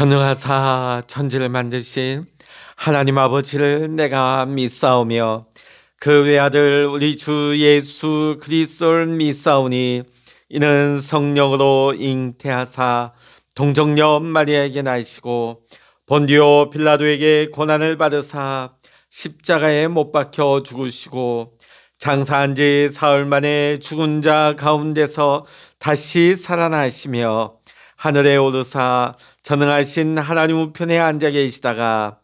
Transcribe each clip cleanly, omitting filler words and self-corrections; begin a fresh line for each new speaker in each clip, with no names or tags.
전능하사 천지를 만드신 하나님 아버지를 내가 믿사오며 그 외아들 우리 주 예수 그리스도를 믿사오니 이는 성령으로 잉태하사 동정녀 마리아에게 나시고 본디오 빌라도에게 고난을 받으사 십자가에 못 박혀 죽으시고 장사한 지 사흘 만에 죽은 자 가운데서 다시 살아나시며 하늘에 오르사 전능하신 하나님 우편에 앉아 계시다가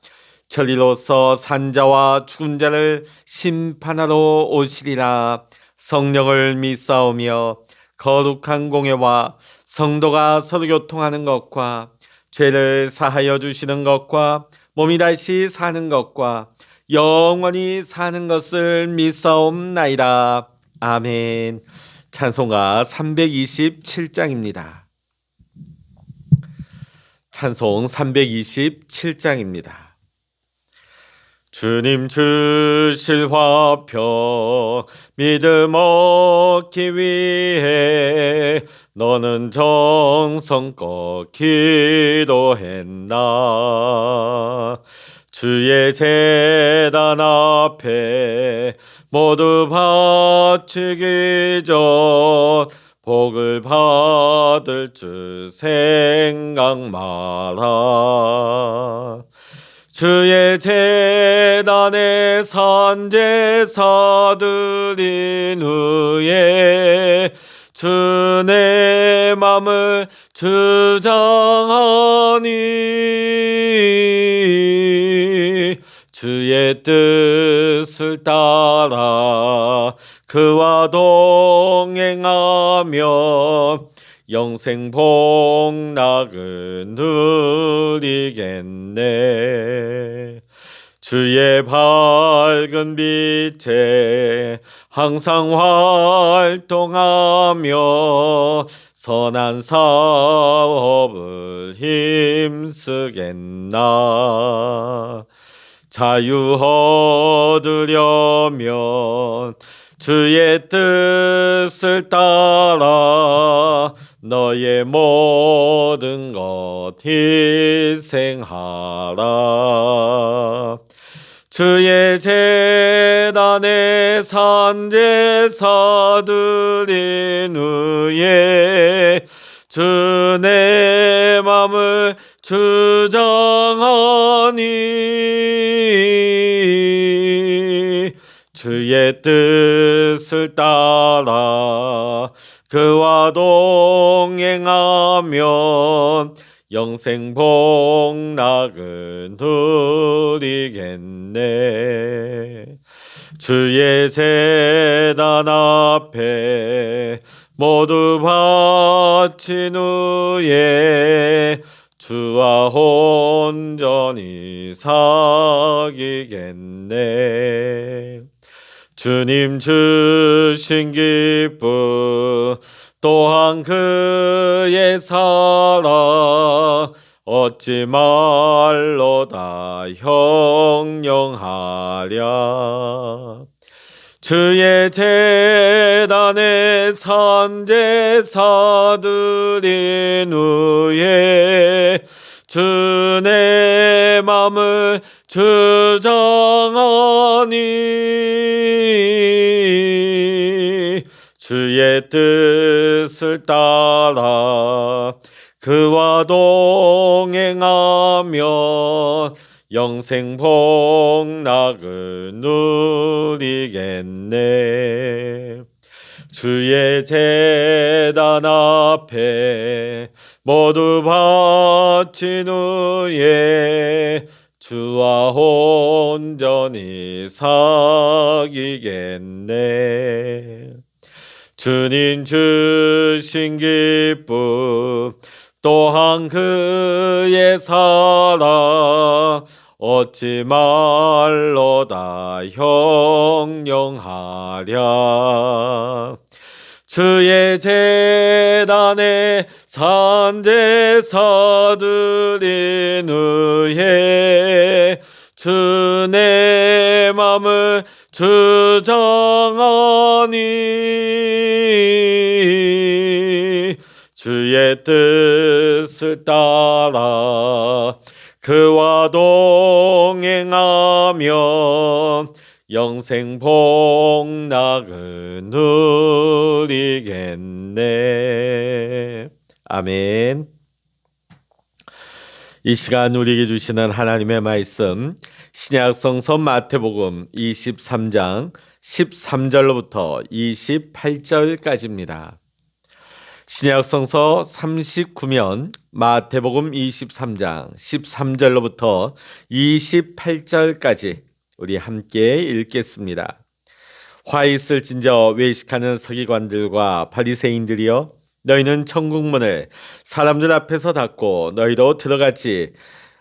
저리로서 산자와 죽은 자를 심판하러 오시리라. 성령을 믿사오며 거룩한 공예와 성도가 서로 교통하는 것과 죄를 사하여 주시는 것과 몸이 다시 사는 것과 영원히 사는 것을 믿사옵나이다. 아멘. 찬송가 327장입니다. 찬송 327장입니다. 주님 주실 화평 믿음 얻기 위해 너는 정성껏 기도했나. 주의 제단 앞에 모두 바치기 전 복을 받을 줄 생각 마라. 주의 제단에 산제사 드린 후에 주 내 맘을 주장하니 주의 뜻을 따라 그와 동행하며 영생 복락을 누리겠네. 주의 밝은 빛에 항상 활동하며 선한 사업을 힘쓰겠나. 자유 얻으려면 주의 뜻을 따라 너의 모든 것 희생하라. 주의 제단에 산제사 드린 후에 주 내 맘을 주장하니 주의 뜻을 따라 그와 동행하면 영생 복락을 누리겠네. 주의 제단 앞에 모두 바친 후에 주와 온전히 사귀겠네. 주님 주신 기쁨 또한 그의 사랑 어찌 말로 다 형용하랴. 주의 제단에 산제사 드린 후에 주 내 맘을 주장하니 주의 뜻을 따라 그와 동행하며 영생 복락을 누리겠네. 주의 제단 앞에 모두 바친 후에 주와 온전히 사귀겠네. 주님 주신 기쁨 또한 그의 사랑 어찌 말로 다 형용하랴. 주의 제단에 산제사 드린 후에 주 내 맘을 주장하니 주의 뜻을 따라 그와 동행하며 영생 복락을 누리겠네. 아멘. 이 시간 우리에게 주시는 하나님의 말씀, 신약성서 마태복음 23장 13절로부터 28절까지입니다. 신약성서 39면 마태복음 23장 13절로부터 28절까지 우리 함께 읽겠습니다. 화 있을진저 외식하는 서기관들과 바리새인들이여, 너희는 천국문을 사람들 앞에서 닫고 너희도 들어가지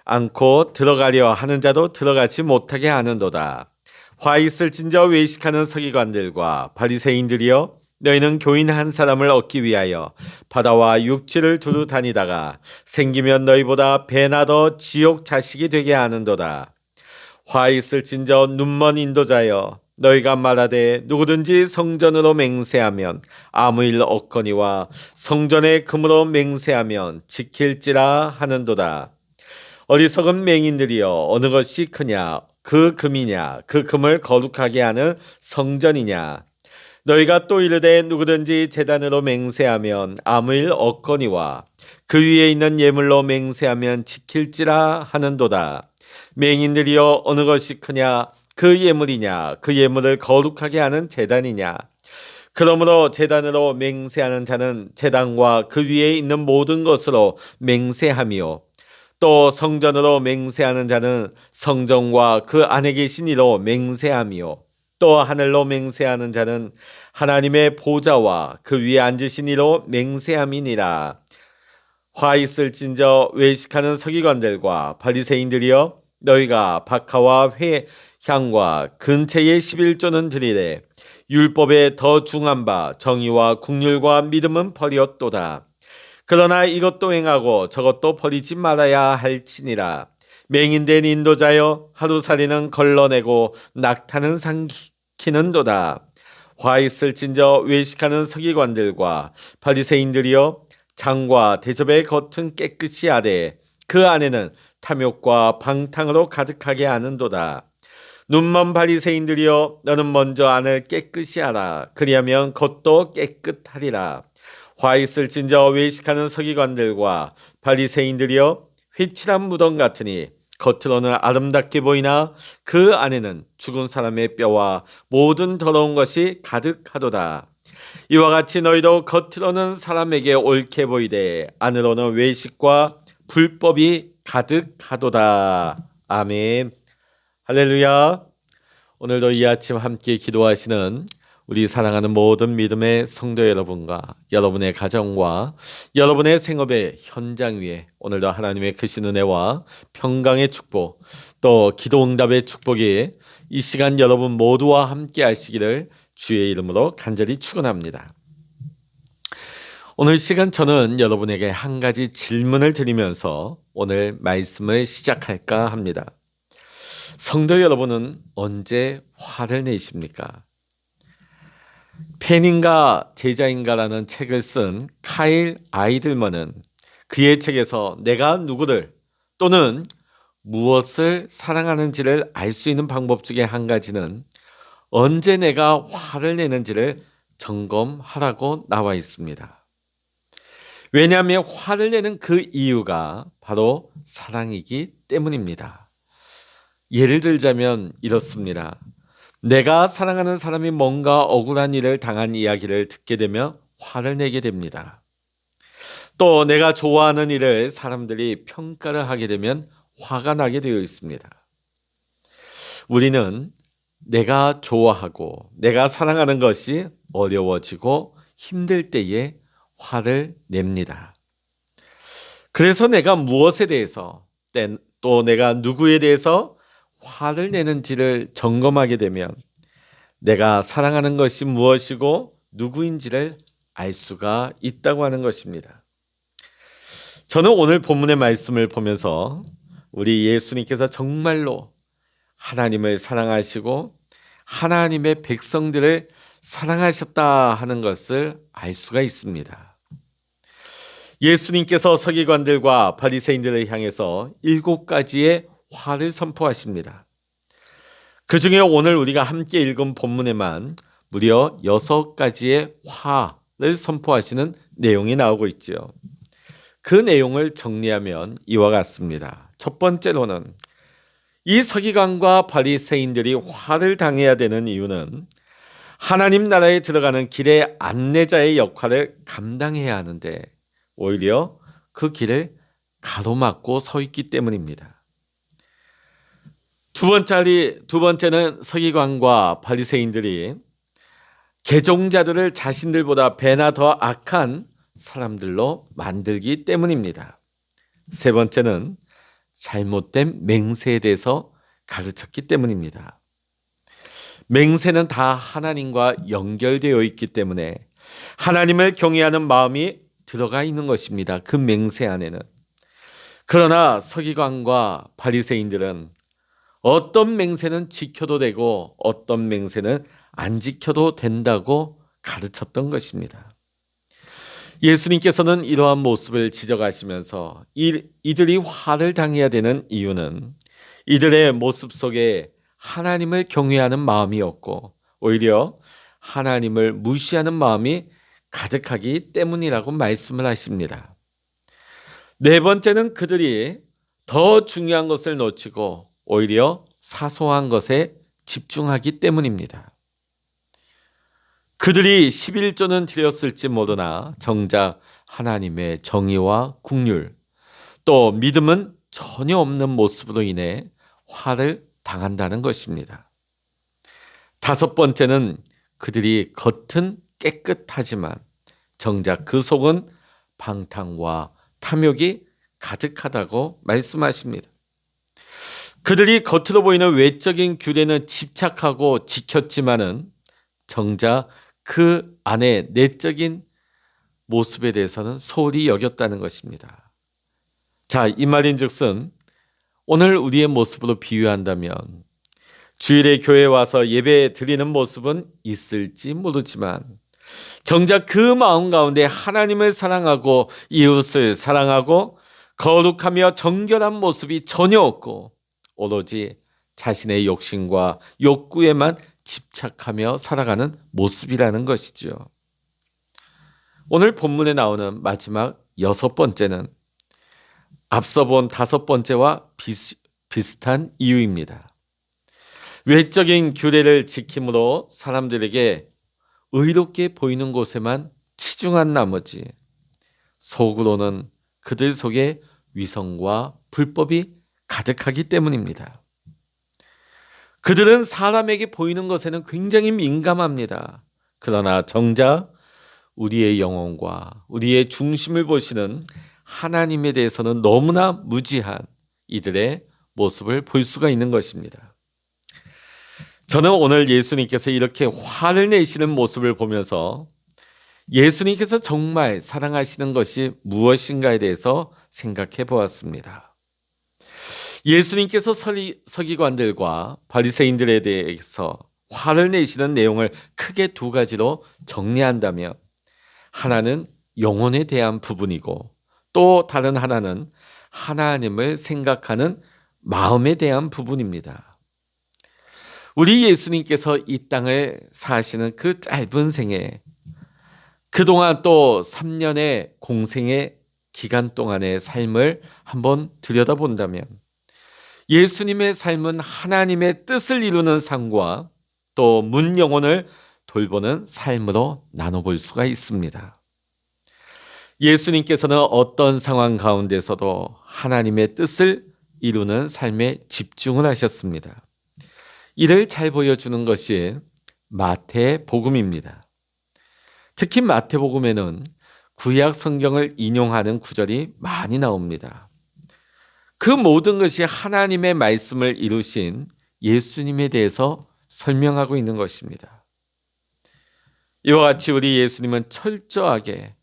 않고 들어가려 하는 자도 들어가지 못하게 하는도다. 화 있을진저 외식하는 서기관들과 바리새인들이여, 너희는 교인 한 사람을 얻기 위하여 바다와 육지를 두루 다니다가 생기면 너희보다 배나 더 지옥 자식이 되게 하는도다. 화 있을진저 눈먼 인도자여, 너희가 말하되 누구든지 성전으로 맹세하면 아무 일 없거니와 성전의 금으로 맹세하면 지킬지라 하는도다. 어리석은 맹인들이여, 어느 것이 크냐? 그 금이냐? 그 금을 거룩하게 하는 성전이냐? 너희가 또 이르되 누구든지 제단으로 맹세하면 아무 일 없거니와 그 위에 있는 예물로 맹세하면 지킬지라 하는도다. 맹인들이여, 어느 것이 크냐? 그 예물이냐? 그 예물을 거룩하게 하는 제단이냐? 그러므로 제단으로 맹세하는 자는 제단과 그 위에 있는 모든 것으로 맹세하며, 또 성전으로 맹세하는 자는 성전과 그 안에 계신 이로 맹세하며, 또 하늘로 맹세하는 자는 하나님의 보좌와 그 위에 앉으신 이로 맹세함이니라. 화 있을진저 외식하는 서기관들과 바리새인들이여, 너희가 박하와 향과 근체의 11조는 드리되 율법에 더 중한 바 정의와 국률과 믿음은 버렸도다. 그러나 이것도 행하고 저것도 버리지 말아야 할지니라. 맹인된 인도자여, 하루살이는 걸러내고 낙타는 삼키는도다. 화 있을진저 외식하는 서기관들과 바리새인들이여, 장과 대접의 겉은 깨끗이 하되 그 안에는 탐욕과 방탕으로 가득하게 하는도다. 눈먼 바리새인들이여, 너는 먼저 안을 깨끗이 하라. 그리하면 겉도 깨끗하리라. 화 있을진저 외식하는 서기관들과 바리새인들이여, 휘칠한 무덤 같으니 겉으로는 아름답게 보이나 그 안에는 죽은 사람의 뼈와 모든 더러운 것이 가득하도다. 이와 같이 너희도 겉으로는 사람에게 옳게 보이되 안으로는 외식과 불법이 가득하도다. 아멘. 할렐루야. 오늘도 이 아침 함께 기도하시는 우리 사랑하는 모든 믿음의 성도 여러분과 여러분의 가정과 여러분의 생업의 현장 위에 오늘도 하나님의 크신 은혜와 평강의 축복, 또 기도 응답의 축복이 이 시간 여러분 모두와 함께 하시기를 주의 이름으로 간절히 축원합니다. 오늘 시간 저는 여러분에게 한 가지 질문을 드리면서 오늘 말씀을 시작할까 합니다. 성도 여러분은 언제 화를 내십니까? 팬인가 제자인가라는 책을 쓴 카일 아이들먼은 그의 책에서 내가 누구를 또는 무엇을 사랑하는지를 알 수 있는 방법 중에 한 가지는 언제 내가 화를 내는지를 점검하라고 나와 있습니다. 왜냐하면 화를 내는 그 이유가 바로 사랑이기 때문입니다. 예를 들자면 이렇습니다. 내가 사랑하는 사람이 뭔가 억울한 일을 당한 이야기를 듣게 되면 화를 내게 됩니다. 또 내가 좋아하는 일을 사람들이 평가를 하게 되면 화가 나게 되어 있습니다. 우리는 내가 좋아하고 내가 사랑하는 것이 어려워지고 힘들 때에 화를 냅니다. 그래서 내가 무엇에 대해서 또 내가 누구에 대해서 화를 내는지를 점검하게 되면 내가 사랑하는 것이 무엇이고 누구인지를 알 수가 있다고 하는 것입니다. 저는 오늘 본문의 말씀을 보면서 우리 예수님께서 정말로 하나님을 사랑하시고 하나님의 백성들을 사랑하셨다 하는 것을 알 수가 있습니다. 예수님께서 서기관들과 바리새인들을 향해서 7가지의 화를 선포하십니다. 그 중에 오늘 우리가 함께 읽은 본문에만 무려 6가지의 화를 선포하시는 내용이 나오고 있지요. 그 내용을 정리하면 이와 같습니다. 첫 번째로는 이 서기관과 바리새인들이 화를 당해야 되는 이유는 하나님 나라에 들어가는 길의 안내자의 역할을 감당해야 하는데 오히려 그 길을 가로막고 서 있기 때문입니다. 두 번째는 서기관과 바리새인들이 개종자들을 자신들보다 배나 더 악한 사람들로 만들기 때문입니다. 세 번째는 잘못된 맹세에 대해서 가르쳤기 때문입니다. 맹세는 다 하나님과 연결되어 있기 때문에 하나님을 경외하는 마음이 들어가 있는 것입니다. 그 맹세 안에는. 그러나 서기관과 바리새인들은 어떤 맹세는 지켜도 되고 어떤 맹세는 안 지켜도 된다고 가르쳤던 것입니다. 예수님께서는 이러한 모습을 지적하시면서 이들이 화를 당해야 되는 이유는 이들의 모습 속에 하나님을 경외하는 마음이었고 오히려 하나님을 무시하는 마음이 가득하기 때문이라고 말씀을 하십니다. 네 번째는 그들이 더 중요한 것을 놓치고 오히려 사소한 것에 집중하기 때문입니다. 그들이 11조는 드렸을지 모르나 정작 하나님의 정의와 긍휼 또 믿음은 전혀 없는 모습으로 인해 화를 당한다는 것입니다. 다섯 번째는 그들이 겉은 깨끗하지만 정작 그 속은 방탕과 탐욕이 가득하다고 말씀하십니다. 그들이 겉으로 보이는 외적인 규례는 집착하고 지켰지만은 정작 그 안에 내적인 모습에 대해서는 소홀히 여겼다는 것입니다. 자, 이 말인즉슨 오늘 우리의 모습으로 비유한다면 주일에 교회에 와서 예배 드리는 모습은 있을지 모르지만 정작 그 마음 가운데 하나님을 사랑하고 이웃을 사랑하고 거룩하며 정결한 모습이 전혀 없고 오로지 자신의 욕심과 욕구에만 집착하며 살아가는 모습이라는 것이죠. 오늘 본문에 나오는 마지막 6번째는 앞서 본 5번째와 비슷한 이유입니다. 외적인 규례를 지킴으로 사람들에게 의롭게 보이는 곳에만 치중한 나머지 속으로는 그들 속에 위선과 불법이 가득하기 때문입니다. 그들은 사람에게 보이는 것에는 굉장히 민감합니다. 그러나 정작 우리의 영혼과 우리의 중심을 보시는 하나님에 대해서는 너무나 무지한 이들의 모습을 볼 수가 있는 것입니다. 저는 오늘 예수님께서 이렇게 화를 내시는 모습을 보면서 예수님께서 정말 사랑하시는 것이 무엇인가에 대해서 생각해 보았습니다. 예수님께서 서기관들과 바리새인들에 대해서 화를 내시는 내용을 크게 2가지로 정리한다면 하나는 영혼에 대한 부분이고 또 다른 하나는 하나님을 생각하는 마음에 대한 부분입니다. 우리 예수님께서 이 땅을 사시는 그 짧은 생에 그동안 또 3년의 공생의 기간 동안의 삶을 한번 들여다본다면 예수님의 삶은 하나님의 뜻을 이루는 삶과 또 문 영혼을 돌보는 삶으로 나눠볼 수가 있습니다. 예수님께서는 어떤 상황 가운데서도 하나님의 뜻을 이루는 삶에 집중을 하셨습니다. 이를 잘 보여주는 것이 마태복음입니다. 특히 마태복음에는 구약 성경을 인용하는 구절이 많이 나옵니다. 그 모든 것이 하나님의 말씀을 이루신 예수님에 대해서 설명하고 있는 것입니다. 이와 같이 우리 예수님은 철저하게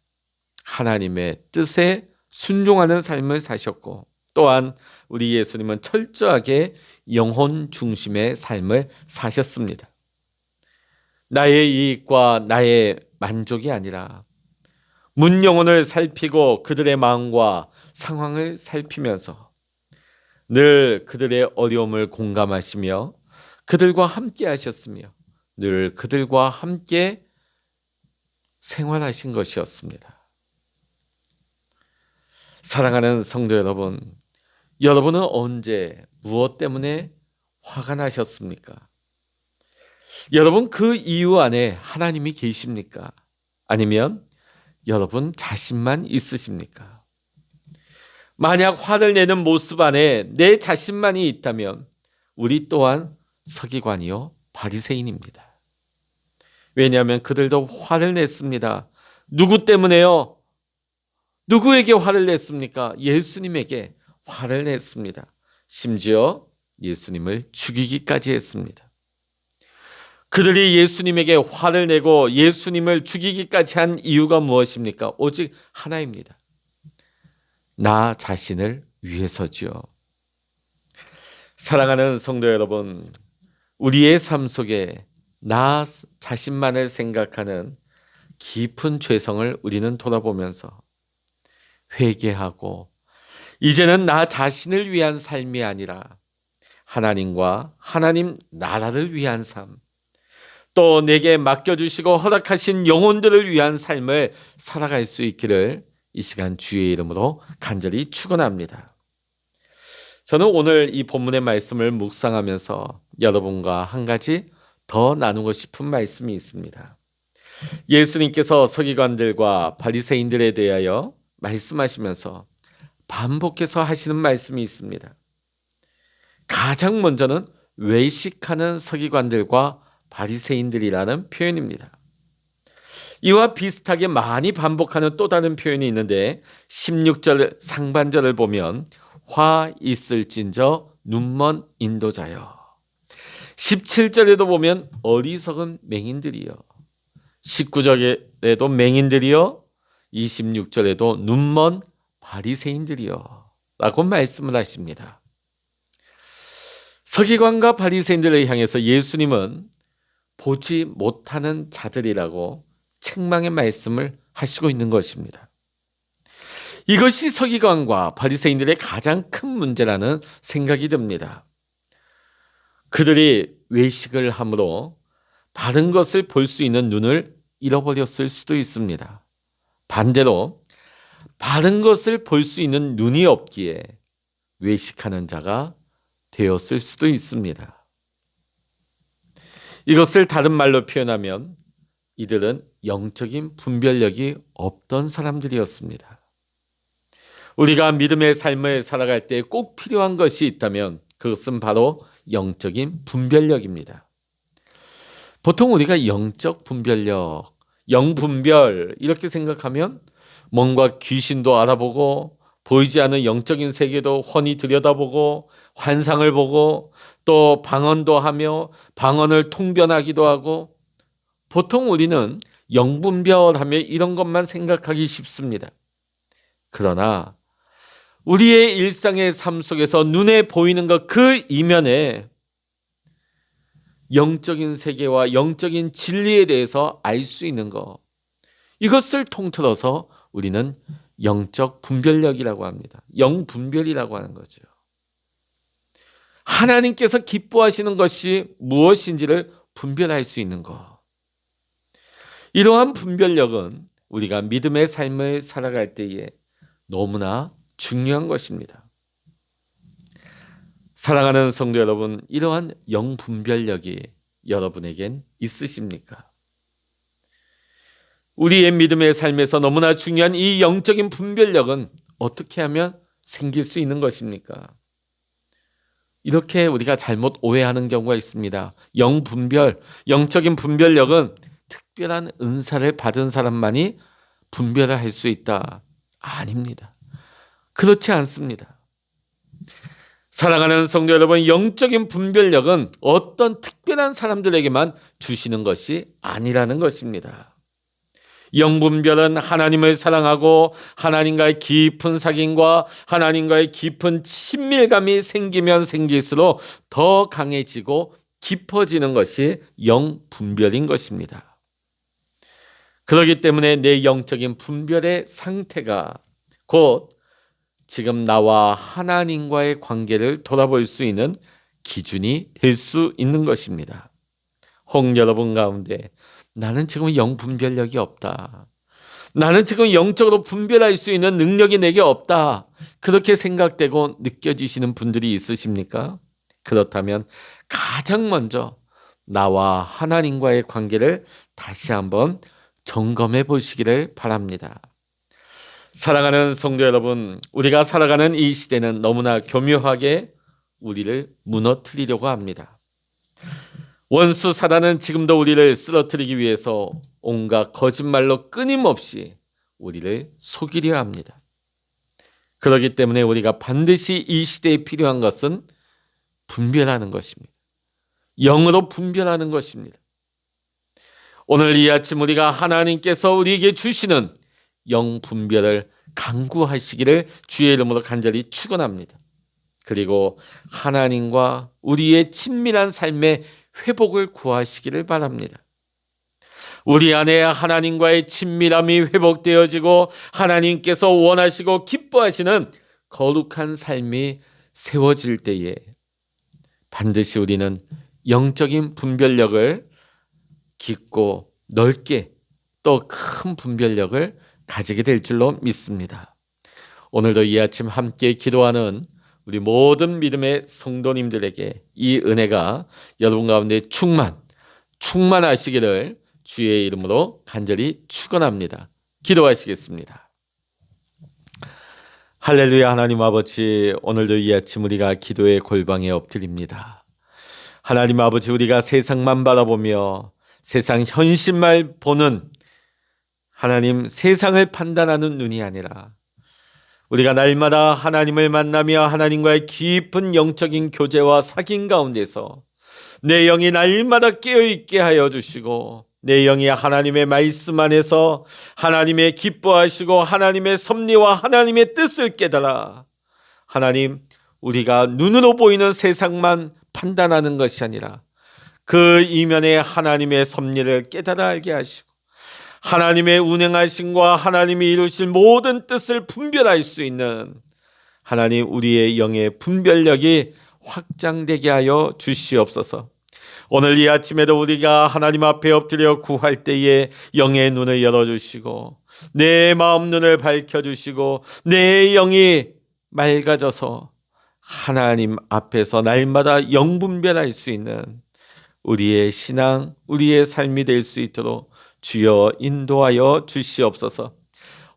하나님의 뜻에 순종하는 삶을 사셨고 또한 우리 예수님은 철저하게 영혼 중심의 삶을 사셨습니다. 나의 이익과 나의 만족이 아니라 문 영혼을 살피고 그들의 마음과 상황을 살피면서 늘 그들의 어려움을 공감하시며 그들과 함께 하셨으며 늘 그들과 함께 생활하신 것이었습니다. 사랑하는 성도 여러분, 여러분은 언제 무엇 때문에 화가 나셨습니까? 여러분 그 이유 안에 하나님이 계십니까? 아니면 여러분 자신만 있으십니까? 만약 화를 내는 모습 안에 내 자신만이 있다면 우리 또한 서기관이요 바리새인입니다. 왜냐하면 그들도 화를 냈습니다. 누구 때문에요? 누구에게 화를 냈습니까? 예수님에게 화를 냈습니다. 심지어 예수님을 죽이기까지 했습니다. 그들이 예수님에게 화를 내고 예수님을 죽이기까지 한 이유가 무엇입니까? 오직 하나입니다. 나 자신을 위해서지요. 사랑하는 성도 여러분, 우리의 삶 속에 나 자신만을 생각하는 깊은 죄성을 우리는 돌아보면서 회개하고 이제는 나 자신을 위한 삶이 아니라 하나님과 하나님 나라를 위한 삶, 또 내게 맡겨주시고 허락하신 영혼들을 위한 삶을 살아갈 수 있기를 이 시간 주의 이름으로 간절히 축원합니다. 저는 오늘 이 본문의 말씀을 묵상하면서 여러분과 한 가지 더 나누고 싶은 말씀이 있습니다. 예수님께서 서기관들과 바리새인들에 대하여 말씀하시면서 반복해서 하시는 말씀이 있습니다. 가장 먼저는 외식하는 서기관들과 바리새인들이라는 표현입니다. 이와 비슷하게 많이 반복하는 또 다른 표현이 있는데 16절 상반절을 보면 화 있을진저 눈먼 인도자여, 17절에도 보면 어리석은 맹인들이여, 19절에도 맹인들이여, 26절에도 눈먼 바리새인들이여 라고 말씀을 하십니다. 서기관과 바리새인들을 향해서 예수님은 보지 못하는 자들이라고 책망의 말씀을 하시고 있는 것입니다. 이것이 서기관과 바리새인들의 가장 큰 문제라는 생각이 듭니다. 그들이 외식을 함으로 바른 것을 볼 수 있는 눈을 잃어버렸을 수도 있습니다. 반대로 바른 것을 볼 수 있는 눈이 없기에 외식하는 자가 되었을 수도 있습니다. 이것을 다른 말로 표현하면 이들은 영적인 분별력이 없던 사람들이었습니다. 우리가 믿음의 삶을 살아갈 때 꼭 필요한 것이 있다면 그것은 바로 영적인 분별력입니다. 보통 우리가 영적 분별력, 영분별 이렇게 생각하면 뭔가 귀신도 알아보고 보이지 않는 영적인 세계도 훤히 들여다보고 환상을 보고 또 방언도 하며 방언을 통변하기도 하고, 보통 우리는 영분별하며 이런 것만 생각하기 쉽습니다. 그러나 우리의 일상의 삶 속에서 눈에 보이는 것 그 이면에 영적인 세계와 영적인 진리에 대해서 알 수 있는 것, 이것을 통틀어서 우리는 영적 분별력이라고 합니다. 영분별이라고 하는 거죠. 하나님께서 기뻐하시는 것이 무엇인지를 분별할 수 있는 것. 이러한 분별력은 우리가 믿음의 삶을 살아갈 때에 너무나 중요한 것입니다. 사랑하는 성도 여러분, 이러한 영분별력이 여러분에겐 있으십니까? 우리의 믿음의 삶에서 너무나 중요한 이 영적인 분별력은 어떻게 하면 생길 수 있는 것입니까? 이렇게 우리가 잘못 오해하는 경우가 있습니다. 영분별, 영적인 분별력은 특별한 은사를 받은 사람만이 분별을 할 수 있다. 아닙니다. 그렇지 않습니다. 사랑하는 성도 여러분, 영적인 분별력은 어떤 특별한 사람들에게만 주시는 것이 아니라는 것입니다. 영분별은 하나님을 사랑하고 하나님과의 깊은 사귐과 하나님과의 깊은 친밀감이 생기면 생길수록 더 강해지고 깊어지는 것이 영분별인 것입니다. 그렇기 때문에 내 영적인 분별의 상태가 곧 지금 나와 하나님과의 관계를 돌아볼 수 있는 기준이 될 수 있는 것입니다. 혹 여러분 가운데 나는 지금 영 분별력이 없다. 나는 지금 영적으로 분별할 수 있는 능력이 내게 없다. 그렇게 생각되고 느껴지시는 분들이 있으십니까? 그렇다면 가장 먼저 나와 하나님과의 관계를 다시 한번 점검해 보시기를 바랍니다. 사랑하는 성도 여러분, 우리가 살아가는 이 시대는 너무나 교묘하게 우리를 무너뜨리려고 합니다. 원수 사단은 지금도 우리를 쓰러뜨리기 위해서 온갖 거짓말로 끊임없이 우리를 속이려 합니다. 그렇기 때문에 우리가 반드시 이 시대에 필요한 것은 분별하는 것입니다. 영으로 분별하는 것입니다. 오늘 이 아침 우리가 하나님께서 우리에게 주시는 영 분별을 강구하시기를 주의 이름으로 간절히 축원합니다. 그리고 하나님과 우리의 친밀한 삶의 회복을 구하시기를 바랍니다. 우리 안에 하나님과의 친밀함이 회복되어지고 하나님께서 원하시고 기뻐하시는 거룩한 삶이 세워질 때에 반드시 우리는 영적인 분별력을 깊고 넓게 또 큰 분별력을 가지게 될 줄로 믿습니다. 오늘도 이 아침 함께 기도하는 우리 모든 믿음의 성도님들에게 이 은혜가 여러분 가운데 충만하시기를 주의 이름으로 간절히 축원합니다. 기도하시겠습니다. 할렐루야. 하나님 아버지, 오늘도 이 아침 우리가 기도의 골방에 엎드립니다. 하나님 아버지, 우리가 세상만 바라보며 세상 현실만 보는 하나님, 세상을 판단하는 눈이 아니라 우리가 날마다 하나님을 만나며 하나님과의 깊은 영적인 교제와 사귐 가운데서 내 영이 날마다 깨어있게 하여 주시고 내 영이 하나님의 말씀 안에서 하나님의 기뻐하시고 하나님의 섭리와 하나님의 뜻을 깨달아 하나님, 우리가 눈으로 보이는 세상만 판단하는 것이 아니라 그 이면에 하나님의 섭리를 깨달아 알게 하시고 하나님의 운행하심과 하나님이 이루실 모든 뜻을 분별할 수 있는 하나님, 우리의 영의 분별력이 확장되게 하여 주시옵소서. 오늘 이 아침에도 우리가 하나님 앞에 엎드려 구할 때에 영의 눈을 열어주시고 내 마음 눈을 밝혀주시고 내 영이 맑아져서 하나님 앞에서 날마다 영분별할 수 있는 우리의 신앙, 우리의 삶이 될 수 있도록 주여 인도하여 주시옵소서.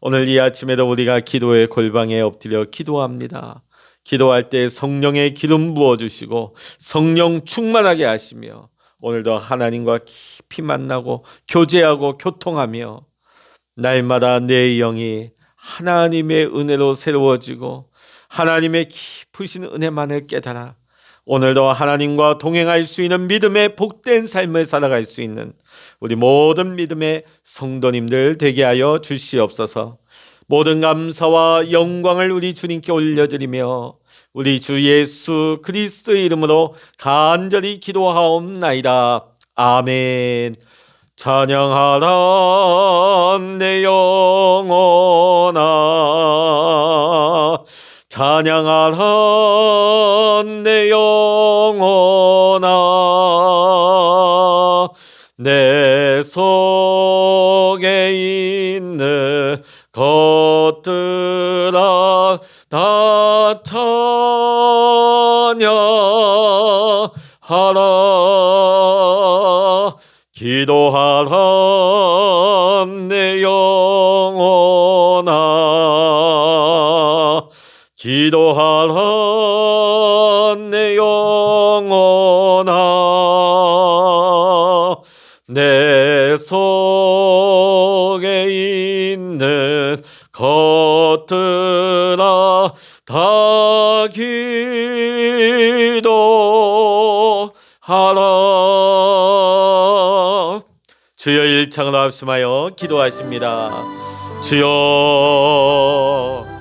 오늘 이 아침에도 우리가 기도의 골방에 엎드려 기도합니다. 기도할 때 성령의 기름 부어주시고 성령 충만하게 하시며 오늘도 하나님과 깊이 만나고 교제하고 교통하며 날마다 내 영이 하나님의 은혜로 새로워지고 하나님의 깊으신 은혜만을 깨달아 오늘도 하나님과 동행할 수 있는 믿음의 복된 삶을 살아갈 수 있는 우리 모든 믿음의 성도님들 되게 하여 주시옵소서. 모든 감사와 영광을 우리 주님께 올려드리며 우리 주 예수 그리스도의 이름으로 간절히 기도하옵나이다. 아멘. 찬양하라 내 영혼아, 찬양하라 내 영혼아, 내 속에 있는 것들아 다 찬양하라. 기도하라 내 영혼아, 기도하라 내 영혼아, 내 속에 있는 것들아 다 기도하라. 주여 일창으로 합심하여 기도하십니다. 주여